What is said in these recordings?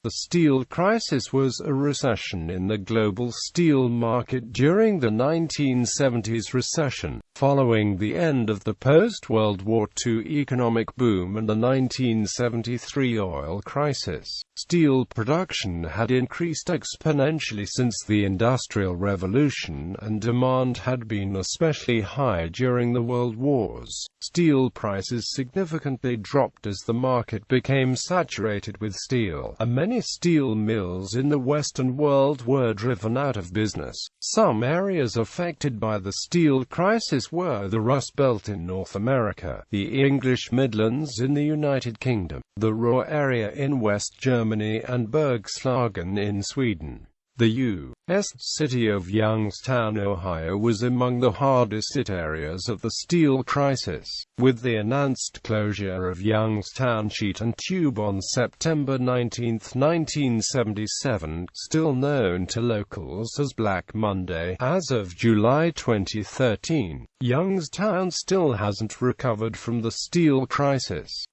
The steel crisis was a recession in the global steel market during the 1970s recession, following the end of the post-World War II economic boom and the 1973 oil crisis. Steel production had increased exponentially since the Industrial Revolution, and demand had been especially high during the World Wars. Steel prices significantly dropped as the market became saturated with steel, and many steel mills in the Western world were driven out of business. Some areas affected by the steel crisis were the Rust Belt in North America, the English Midlands in the United Kingdom, the Ruhr area in West Germany and Bergslagen in Sweden. The U.S. city of Youngstown, Ohio was among the hardest hit areas of the steel crisis, with the announced closure of Youngstown Sheet and Tube on September 19, 1977, still known to locals as Black Monday. As of July 2013, Youngstown still hasn't recovered from the steel crisis.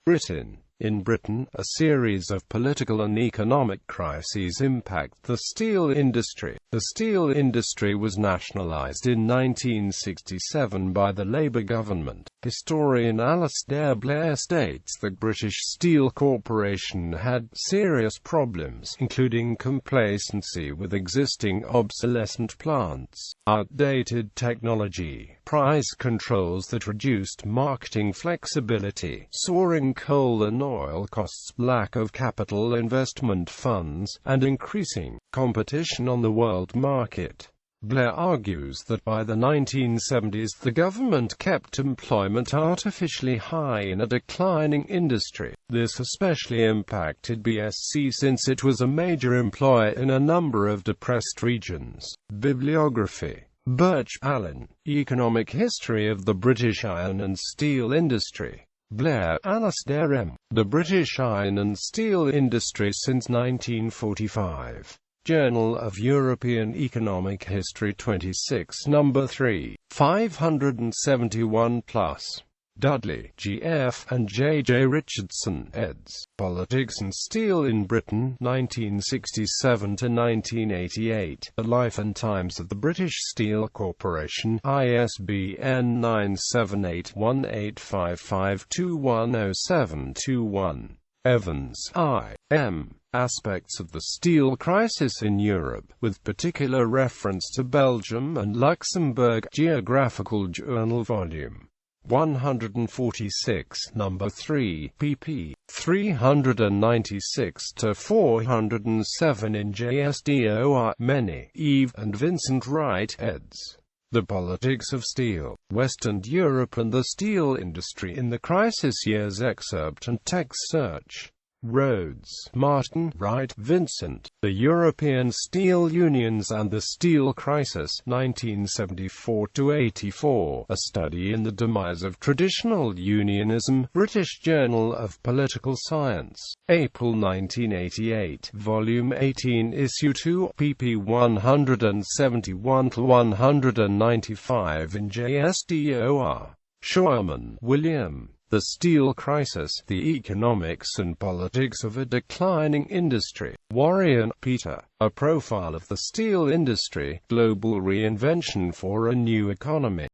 In Britain, a series of political and economic crises impact the steel industry. The steel industry was nationalised in 1967 by the Labour government. Historian Alasdair Blair states that British Steel Corporation had serious problems, including complacency with existing obsolescent plants, outdated technology, price controls that reduced marketing flexibility, soaring coal and oil costs, lack of capital investment funds, and increasing competition on the world market. Blair argues that by the 1970s the government kept employment artificially high in a declining industry. This especially impacted BSC since it was a major employer in a number of depressed regions. Bibliography: Birch Allen, Economic History of the British Iron and Steel Industry. Blair, Alasdair M. The British Iron and Steel Industry since 1945. Journal of European Economic History 26 No. 3, 571+. Dudley, G. F. and J. J. Richardson, eds. Politics and Steel in Britain, 1967–1988. The Life and Times of the British Steel Corporation, ISBN 978-1855210721. Evans, I. M. Aspects of the Steel Crisis in Europe, with particular reference to Belgium and Luxembourg. Geographical Journal Volume 146, No. 3, pp. 396–407 in JSDOR. Many, Eve and Vincent Wright, eds. The Politics of Steel, Western Europe and the Steel Industry in the Crisis Years. Excerpt and text search. Rhodes, Martin, Wright, Vincent. The European Steel Unions and the Steel Crisis, 1974–84. A Study in the Demise of Traditional Unionism. British Journal of Political Science. April 1988. Volume 18, Issue 2, pp. 171–195 in JSDOR. Scheuermann, William. The Steel Crisis, The Economics and Politics of a Declining Industry. Warrior, Peter. A Profile of the Steel Industry, Global Reinvention for a New Economy.